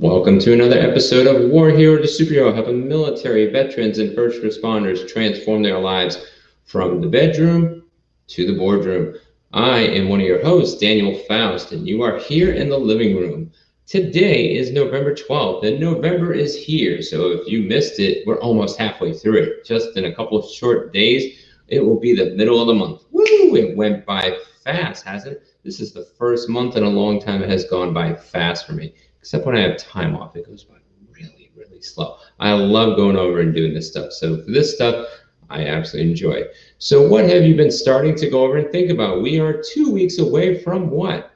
Welcome to another episode of War Hero to Superhero, helping military, veterans, and first responders transform their lives from the bedroom to the boardroom. I am one of your hosts, Daniel Faust, and you are here in the living room. Today is November 12th, and November is here. So if you missed it, we're almost halfway through it. Just in a couple of short days, it will be the middle of the month. Woo! It went by fast, hasn't it? This is the first month in a long time it has gone by fast for me. Except when I have time off, it goes by really, really slow. I love going over and doing this stuff. So for this stuff, I absolutely enjoy. So what have you been starting to go over and think about? We are 2 weeks away from what?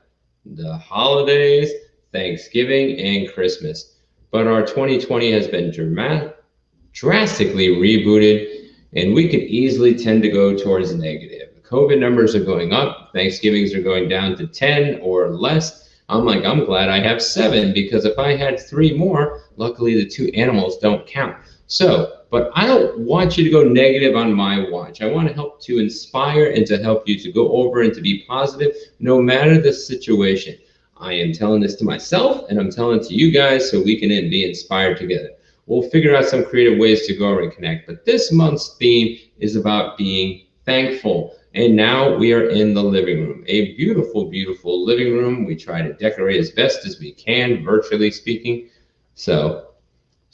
The holidays, Thanksgiving, and Christmas. But our 2020 has been drastically rebooted, and we could easily tend to go towards negative. The COVID numbers are going up. Thanksgivings are going down to 10 or less. I'm glad I have 7, because if I had 3 more, luckily the 2 animals don't count. But I don't want you to go negative on my watch. I want to help to inspire and to help you to go over and to be positive no matter the situation. I am telling this to myself and I'm telling it to you guys so we can be inspired together. We'll figure out some creative ways to go over and connect. But this month's theme is about being thankful. And now we are in the living room, a beautiful, beautiful living room. We try to decorate as best as we can, virtually speaking. So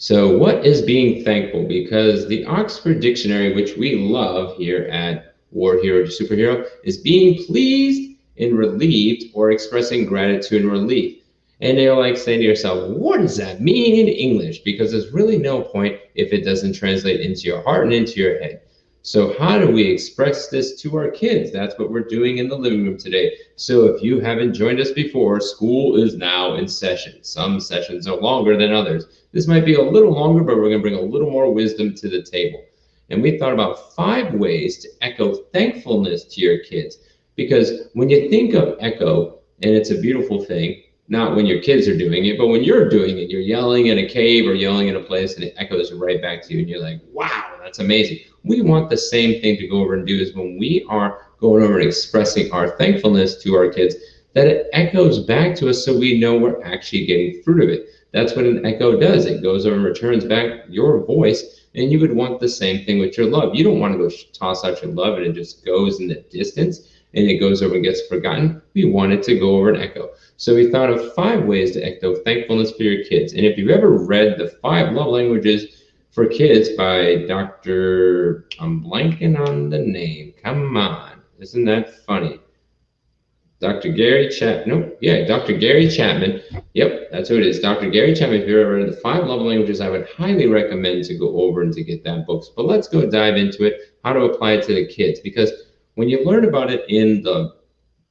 what is being thankful? Because the Oxford Dictionary, which we love here at War Hero to Superhero, is being pleased and relieved or expressing gratitude and relief. And you're like saying to yourself, what does that mean in English? Because there's really no point if it doesn't translate into your heart and into your head. So how do we express this to our kids? That's what we're doing in the living room today. So if you haven't joined us before, school is now in session. Some sessions are longer than others. This might be a little longer, but we're going to bring a little more wisdom to the table. And we thought about 5 ways to echo thankfulness to your kids. Because when you think of echo, and it's a beautiful thing, not when your kids are doing it, but when you're doing it, you're yelling in a cave or yelling in a place and it echoes right back to you and you're like, wow, that's amazing. We want the same thing to go over and do is when we are going over and expressing our thankfulness to our kids, that it echoes back to us so we know we're actually getting fruit of it. That's what an echo does. It goes over and returns back your voice, and you would want the same thing with your love. You don't want to go toss out your love and it just goes in the distance and it goes over and gets forgotten. We want it to go over and echo. So we thought of 5 ways to echo thankfulness for your kids. And if you've ever read the 5 Love Languages for Kids by Dr. I'm blanking on the name. Come on. Isn't that funny? Dr. Gary Chapman. Dr. Gary Chapman. Yep, that's who it is. Dr. Gary Chapman. If you've ever read the 5 Love Languages, I would highly recommend to go over and to get that book. But let's go dive into it, how to apply it to the kids. Because when you learn about it in the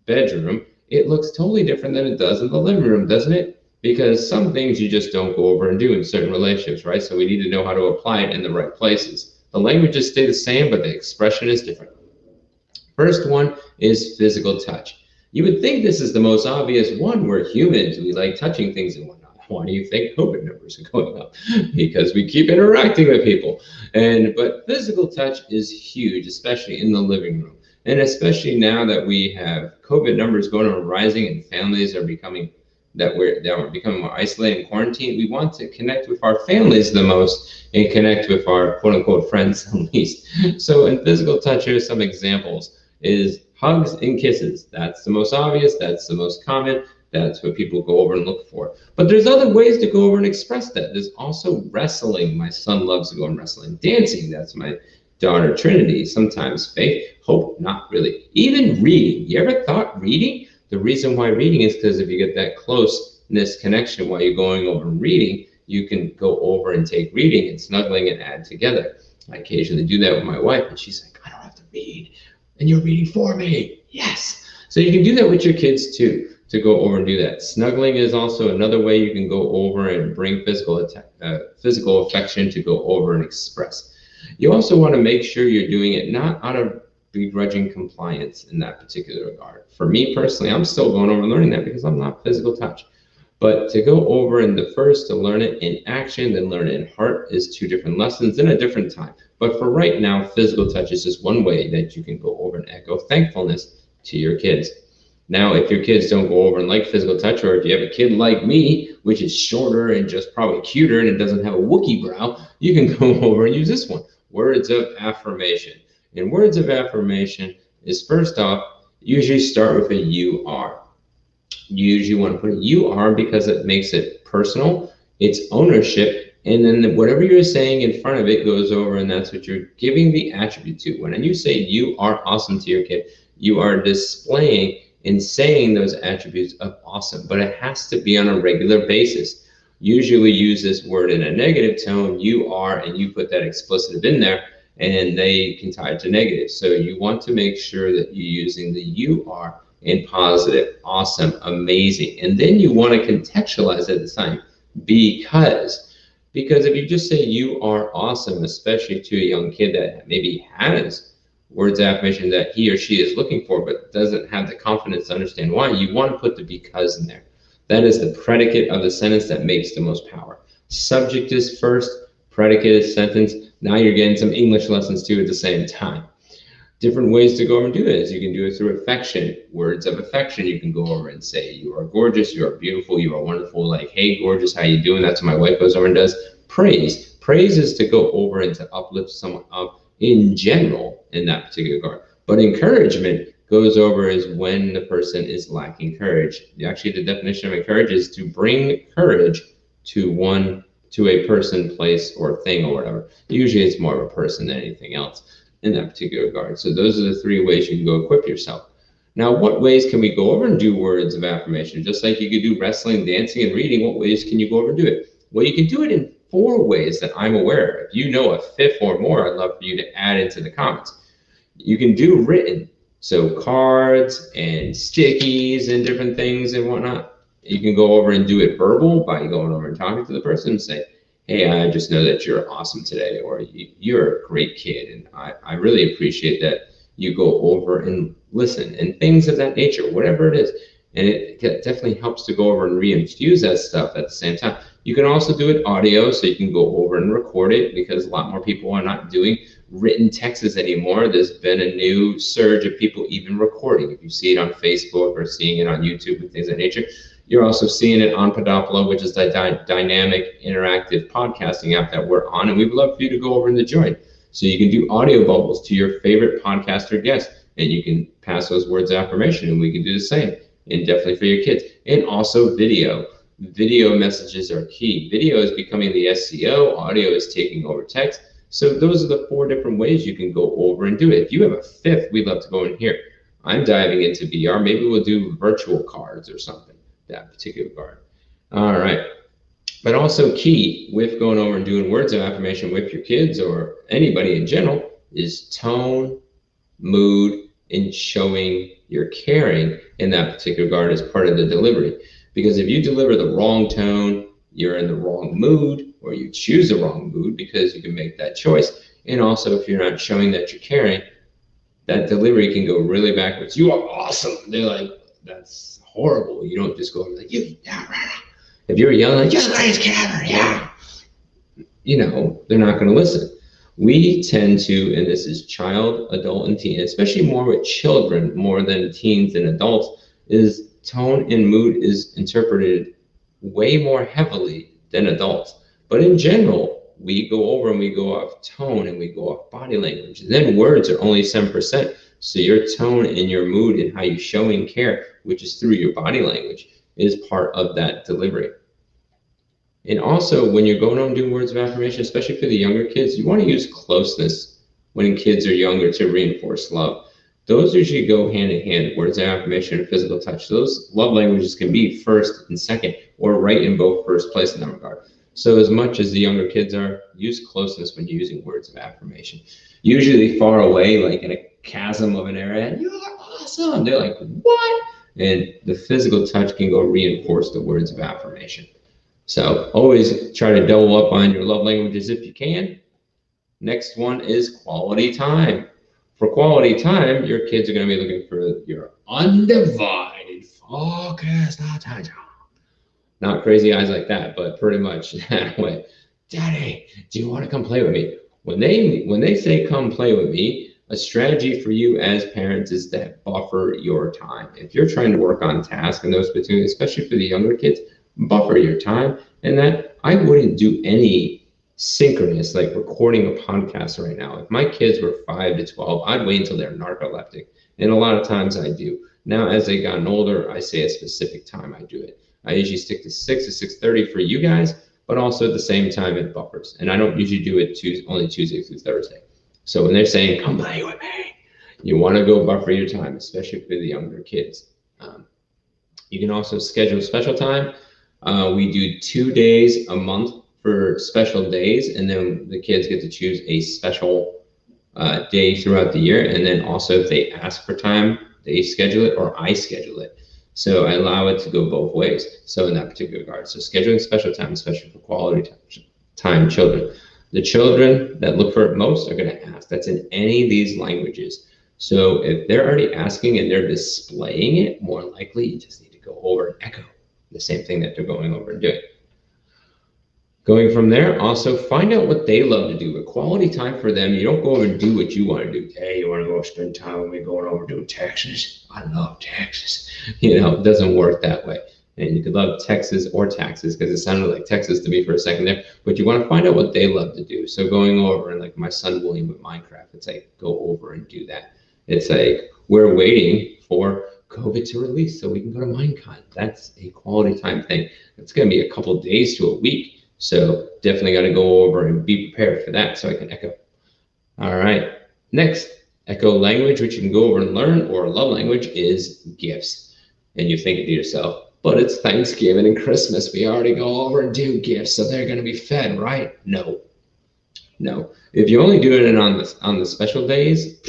bedroom, it looks totally different than it does in the living room, doesn't it? Because some things you just don't go over and do in certain relationships, right? So we need to know how to apply it in the right places. The languages stay the same, but the expression is different. First one is physical touch. You would think this is the most obvious one. We're humans. We like touching things and whatnot. Why do you think COVID numbers are going up? Because we keep interacting with people. But physical touch is huge, especially in the living room. And especially now that we have COVID numbers going on rising and families are becoming more isolated and quarantined, we want to connect with our families the most and connect with our quote unquote friends the least. So in physical touch, here's some examples is hugs and kisses. That's the most obvious. That's the most common. That's what people go over and look for. But there's other ways to go over and express that. There's also wrestling. My son loves to go and wrestling. Dancing. That's my daughter Trinity. Sometimes faith. Hope, not really. Even reading. You ever thought reading? The reason why reading is because if you get that closeness connection while you're going over and reading, you can go over and take reading and snuggling and add together. I occasionally do that with my wife, and she's like, I don't have to read, and you're reading for me. Yes. So you can do that with your kids too, to go over and do that. Snuggling is also another way you can go over and bring physical affection to go over and express. You also want to make sure you're doing it not out of begrudging compliance in that particular regard. For me personally, I'm still going over and learning that because I'm not physical touch. But to go over and to learn it in action, then learn it in heart is 2 different lessons in a different time. But for right now, physical touch is just one way that you can go over and echo thankfulness to your kids. Now, if your kids don't go over and like physical touch, or if you have a kid like me, which is shorter and just probably cuter and it doesn't have a Wookiee brow, you can go over and use this one, words of affirmation. And words of affirmation is, first off, usually start with a you are. You usually want to put a you are because it makes it personal, it's ownership, and then whatever you're saying in front of it goes over, and that's what you're giving the attribute to. When you say you are awesome to your kid, you are displaying and saying those attributes of awesome, but it has to be on a regular basis. Usually use this word in a negative tone, you are, and you put that explicitive in there, and they can tie it to negative. So you want to make sure that you're using the you are in positive, awesome, amazing. And then you want to contextualize at the time, because if you just say you are awesome, especially to a young kid that maybe has words of affirmation that he or she is looking for, but doesn't have the confidence to understand why, you want to put the because in there. That is the predicate of the sentence that makes the most power. Subject is first, predicate is sentence. Now you're getting some English lessons too at the same time. Different ways to go over and do it is you can do it through affection, words of affection. You can go over and say, you are gorgeous, you are beautiful, you are wonderful, like, hey, gorgeous, how you doing? That's what my wife goes over and does. Praise. Praise is to go over and to uplift someone up in general in that particular regard. But encouragement goes over is when the person is lacking courage. Actually, the definition of encourage is to bring courage to a person, place, or thing, or whatever. Usually it's more of a person than anything else in that particular regard. So those are the three ways you can go equip yourself. Now, what ways can we go over and do words of affirmation? Just like you could do wrestling, dancing, and reading, what ways can you go over and do it? Well, you can do it in 4 ways that I'm aware of. If you know a 5th or more, I'd love for you to add into the comments. You can do written, so cards and stickies and different things and whatnot. You can go over and do it verbal by going over and talking to the person and say, hey, I just know that you're awesome today, or you're a great kid, and I really appreciate that you go over and listen, and things of that nature, whatever it is. And it definitely helps to go over and reinfuse that stuff at the same time. You can also do it audio, so you can go over and record it, because a lot more people are not doing written texts anymore. There's been a new surge of people even recording. If you see it on Facebook or seeing it on YouTube and things of that nature, you're also seeing it on Podopolo, which is the dynamic interactive podcasting app that we're on, and we'd love for you to go over and join. So you can do audio bubbles to your favorite podcaster guest, and you can pass those words of affirmation, and we can do the same, and definitely for your kids. And also video. Video messages are key. Video is becoming the SEO, audio is taking over text. So those are the 4 different ways you can go over and do it. If you have a 5th, we'd love to go in here. I'm diving into VR. Maybe we'll do virtual cards or something, that particular card. All right. But also key with going over and doing words of affirmation with your kids or anybody in general is tone, mood, and showing your caring in that particular regard as part of the delivery. Because if you deliver the wrong tone, you're in the wrong mood, or you choose the wrong mood, because you can make that choice. And also, if you're not showing that you're caring, that delivery can go really backwards. You are awesome. They're like, that's horrible. You don't just go like, you, yeah, rah. If you're yelling like, you're the greatest kid ever, yeah, you know, they're not going to listen. We tend to, and this is child, adult, and teen, especially more with children more than teens and adults, is tone and mood is interpreted way more heavily than adults. But in general, we go over and we go off tone and we go off body language. And then words are only 7%. So your tone and your mood and how you're showing care, which is through your body language, is part of that delivery. And also, when you're going on doing words of affirmation, especially for the younger kids, you want to use closeness when kids are younger to reinforce love. Those usually go hand in hand, words of affirmation and physical touch. Those love languages can be first and second, or right in both first place in that regard. So as much as the younger kids are, use closeness when you're using words of affirmation. Usually far away, like in a chasm of an area, you are awesome. They're like, what? And the physical touch can go reinforce the words of affirmation. So always try to double up on your love languages if you can. Next one is quality time. For quality time, your kids are going to be looking for your undivided focused attention. Not crazy eyes like that, but pretty much that way. Daddy, do you want to come play with me? When they say come play with me, A strategy for you as parents is to buffer your time. If you're trying to work on tasks and those between, especially for the younger kids, buffer your time. And that I wouldn't do any synchronous, like recording a podcast right now. If my kids were 5 to 12, I'd wait until they're narcoleptic. And a lot of times I do. Now, as they've gotten older, I say a specific time I do it. I usually stick to 6 to 6:30 for you guys, but also at the same time it buffers. And I don't usually do it only Tuesday through Thursday. So when they're saying, come play with me, you want to go buffer your time, especially for the younger kids. You can also schedule special time. We do 2 days a month for special days, and then the kids get to choose a special day throughout the year. And then also if they ask for time, they schedule it or I schedule it. So I allow it to go both ways. So in that particular regard, so scheduling special time, especially for quality time children. The children that look for it most are going to ask. That's in any of these languages. So if they're already asking and they're displaying it, more likely you just need to go over and echo the same thing that they're going over and doing. Going from there, also find out what they love to do. A quality time for them, you don't go over and do what you want to do. Hey, you want to go spend time with me going over doing taxes? I love taxes. It doesn't work that way. And you could love Texas or taxes because it sounded like Texas to me for a second there. But you want to find out what they love to do. So going over, and like my son William with Minecraft, it's like go over and do that. It's like we're waiting for COVID to release so we can go to Minecon. That's a quality time thing. It's going to be a couple of days to a week. So definitely got to go over and be prepared for that so I can echo. All right. Next, echo language, which you can go over and learn, or love language, is gifts. And you're thinking to yourself, but it's Thanksgiving and Christmas. We already go over and do gifts, so they're going to be fed, right? No. If you're only doing it on the special days,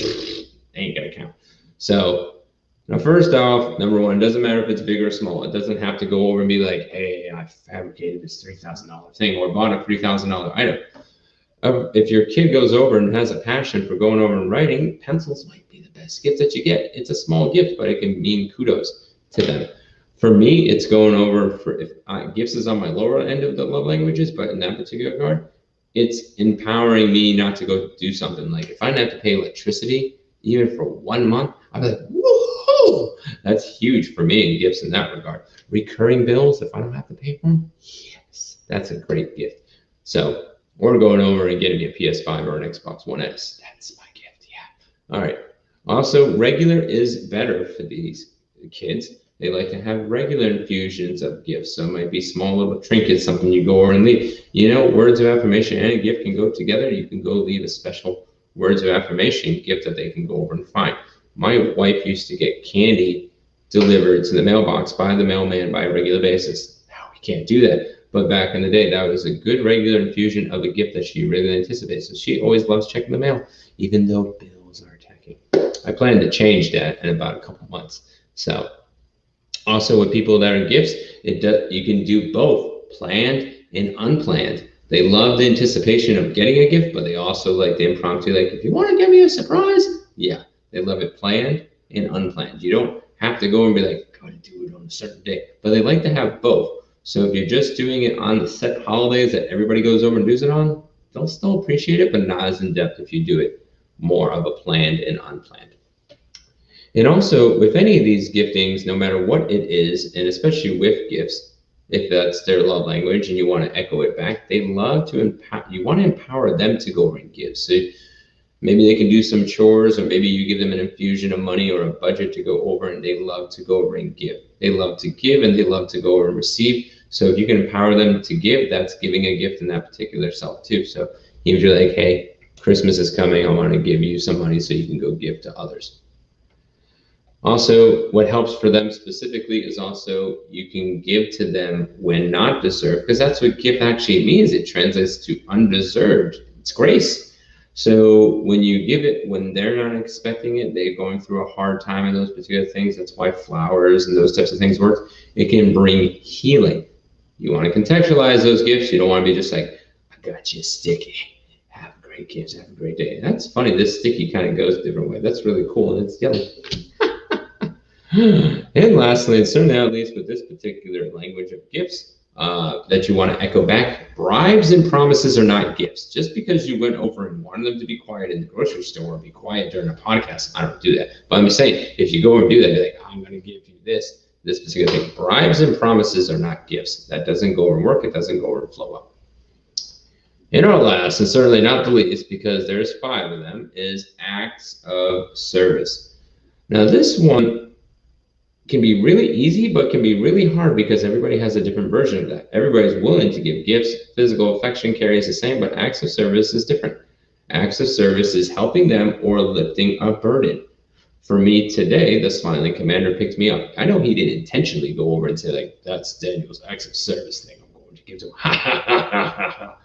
ain't going to count. So now, first off, number one, it doesn't matter if it's big or small. It doesn't have to go over and be like, hey, I fabricated this $3,000 thing or bought a $3,000 item. If your kid goes over and has a passion for going over and writing, pencils might be the best gift that you get. It's a small gift, but it can mean kudos to them. For me, it's going over gifts is on my lower end of the love languages, but in that particular card, it's empowering me not to go do something. Like if I didn't have to pay electricity, even for 1 month, I'd be like, whoa, that's huge for me in gifts in that regard. Recurring bills, if I don't have to pay for them, yes, that's a great gift. So, or going over and getting me a PS5 or an Xbox One S, that's my gift, yeah. All right. Also, regular is better for these kids. They like to have regular infusions of gifts. So it might be small little trinkets, something you go over and leave. Words of affirmation and a gift can go together. You can go leave a special words of affirmation gift that they can go over and find. My wife used to get candy delivered to the mailbox by the mailman by a regular basis. Now we can't do that. But back in the day, that was a good regular infusion of a gift that she really anticipated. So she always loves checking the mail, even though bills are attacking. I plan to change that in about a couple months. So also with people that are gifts, you can do both planned and unplanned. They love the anticipation of getting a gift, but they also like the impromptu, like, if you want to give me a surprise, yeah, they love it planned and unplanned. You don't have to go and be like, gotta do it on a certain day, but they like to have both. So if you're just doing it on the set holidays that everybody goes over and does it on, they'll still appreciate it, but not as in depth if you do it more of a planned and unplanned. And also with any of these giftings, no matter what it is, and especially with gifts, if that's their love language and you want to echo it back, they love to empower. You want to empower them to go over and give. So maybe they can do some chores, or maybe you give them an infusion of money or a budget to go over, and they love to go over and give. They love to give and they love to go over and receive. So if you can empower them to give, that's giving a gift in that particular self too. So if you're like, hey, Christmas is coming, I want to give you some money so you can go give to others. Also, what helps for them specifically is also you can give to them when not deserved, because that's what gift actually means. It translates to undeserved. It's grace. So when you give it when they're not expecting it, they're going through a hard time in those particular things. That's why flowers and those types of things work. It can bring healing. You want to contextualize those gifts. You don't want to be just like, I got you a sticky. Have a great gift. Have a great day. That's funny. This sticky kind of goes a different way. That's really cool. And it's yellow. And lastly, and certainly not least, with this particular language of gifts, that you want to echo back. Bribes and promises are not gifts. Just because you went over and wanted them to be quiet in the grocery store or be quiet during a podcast, I don't do that. But I'm saying, if you go and do that, be like, I'm going to give you this particular thing. Bribes and promises are not gifts. That doesn't go over and work. It doesn't go over and flow up. In our last, and certainly not the least, because there's 5 of them, is acts of service. Now, this one can be really easy, but can be really hard because everybody has a different version of that. Everybody's willing to give gifts. Physical affection carries the same, but acts of service is different. Acts of service is helping them or lifting a burden. For me today, the smiling commander picked me up. I know he didn't intentionally go over and say, like, that's Daniel's acts of service thing I'm going to give to him. Ha, ha, ha, ha, ha, ha.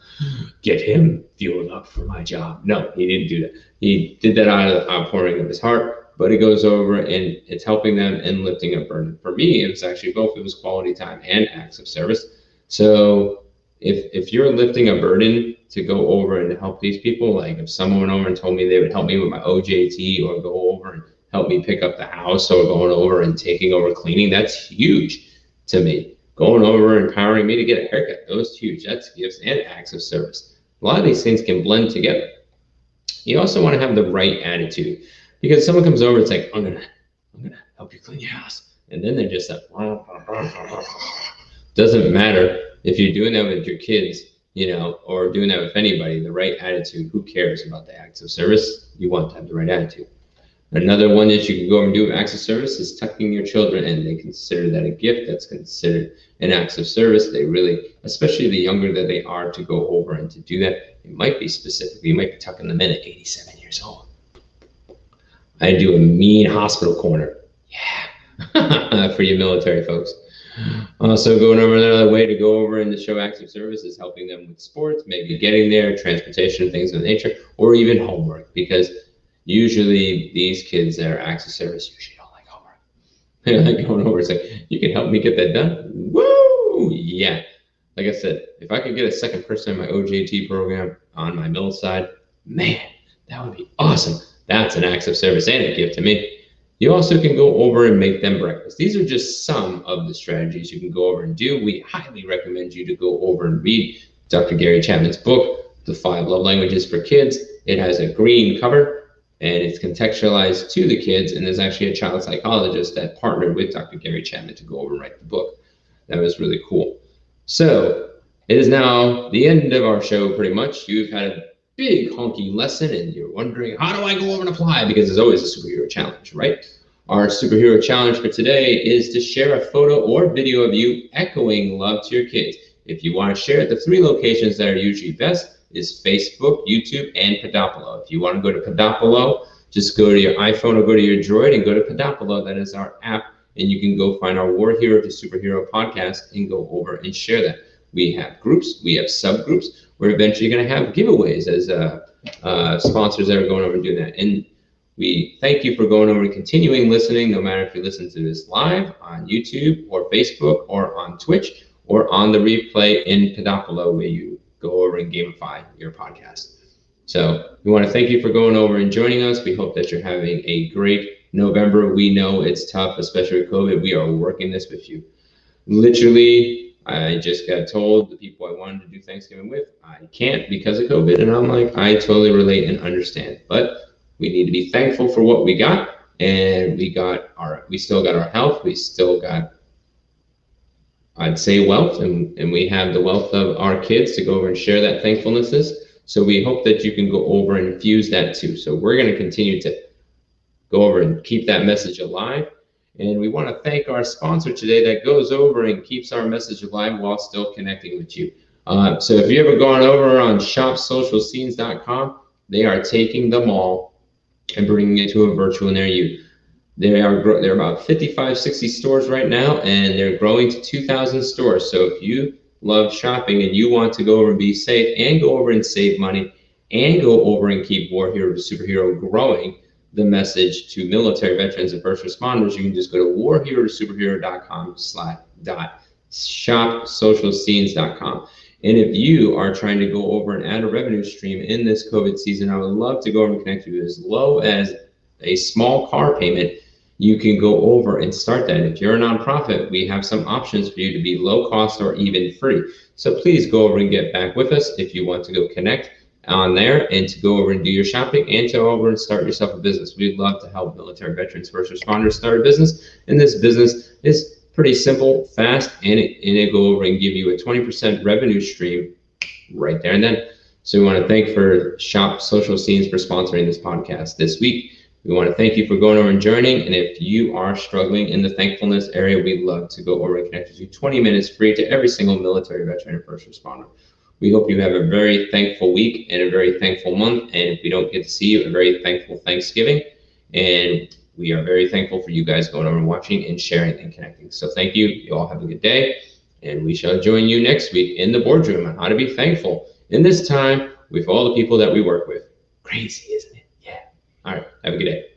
Get him fueled up for my job. No, he didn't do that. He did that out of the outpouring of his heart. But it goes over and it's helping them and lifting a burden. For me, it was actually both. It was quality time and acts of service. So if you're lifting a burden to go over and to help these people, like if someone went over and told me they would help me with my OJT or go over and help me pick up the house or going over and taking over cleaning, that's huge to me. Going over and empowering me to get a haircut, those huge. That's gifts and acts of service. A lot of these things can blend together. You also want to have the right attitude. Because someone comes over, it's like, I'm gonna help you clean your house. And then they're just like, doesn't matter if you're doing that with your kids, or doing that with anybody, the right attitude, who cares about the acts of service? You want to have the right attitude. Another one that you can go and do with acts of service is tucking your children in. They consider that a gift. That's considered an act of service. They really, especially the younger that they are, to go over and to do that. It might be specific. You might be tucking them in at 87 years old. I do a mean hospital corner. Yeah. For you military folks. Also, going over another way to go over and to show acts of service is helping them with sports, maybe getting there, transportation, things of nature, or even homework, because usually these kids that are acts of service usually don't like homework. They're like going over and saying, you can help me get that done? Woo! Yeah. Like I said, if I could get a second person in my OJT program on my middle side, man, that would be awesome. That's an act of service and a gift to me. You also can go over and make them breakfast. These are just some of the strategies you can go over and do. We highly recommend you to go over and read Dr. Gary Chapman's book, The 5 Love Languages for Kids. It has a green cover and it's contextualized to the kids. And there's actually a child psychologist that partnered with Dr. Gary Chapman to go over and write the book. That was really cool. So it is now the end of our show pretty much. You've had a big honky lesson and you're wondering, how do I go over and apply? Because there's always a superhero challenge, right? Our superhero challenge for today is to share a photo or video of you echoing love to your kids. If you want to share it, the 3 locations that are usually best is Facebook, YouTube, and Podopolo. If you want to go to Podopolo, just go to your iPhone or go to your Droid and go to Podopolo. That is our app, and you can go find our War Hero to Superhero podcast and go over and share that. We have groups, we have subgroups. We're eventually going to have giveaways as sponsors that are going over and doing that. And we thank you for going over and continuing listening, no matter if you listen to this live on YouTube or Facebook or on Twitch or on the replay in Podopolo where you go over and gamify your podcast. So we want to thank you for going over and joining us. We hope that you're having a great November. We know it's tough, especially with COVID. We are working this with you. Literally, I just got told the people I wanted to do Thanksgiving with, I can't because of COVID. And I'm like, I totally relate and understand. But we need to be thankful for what we got. And we still got our health. We still got, I'd say, wealth. And we have the wealth of our kids to go over and share that thankfulness. So we hope that you can go over and infuse that too. So we're going to continue to go over and keep that message alive. And we want to thank our sponsor today that goes over and keeps our message alive while still connecting with you. So if you ever gone over on shopsocialscenes.com, they are taking them all and bringing it to a virtual near you. They're about 55, 60 stores right now, and they're growing to 2,000 stores. So if you love shopping and you want to go over and be safe and go over and save money and go over and keep War Hero to Superhero growing, the message to military veterans and first responders, you can just go to warherotosuperhero.com/shopsocialscenes.com. And if you are trying to go over and add a revenue stream in this COVID season, I would love to go over and connect you as low as a small car payment. you can go over and start that. If you're a nonprofit, we have some options for you to be low cost or even free. So please go over and get back with us if you want to go connect on there and to go over and do your shopping and to go over and start yourself a business. We'd love to help military veterans, first responders start a business. And this business is pretty simple, fast, and it go over and give you a 20% revenue stream right there and then. So we want to thank for Shop Social Scenes for sponsoring this podcast this week. We want to thank you for going over and joining. And if you are struggling in the thankfulness area, we'd love to go over and connect with you 20 minutes free to every single military veteran and first responder. We hope you have a very thankful week and a very thankful month. And if we don't get to see you, a very thankful Thanksgiving. And we are very thankful for you guys going over and watching and sharing and connecting. So thank you. You all have a good day. And we shall join you next week in the boardroom on how to be thankful in this time with all the people that we work with. Crazy, isn't it? Yeah. All right. Have a good day.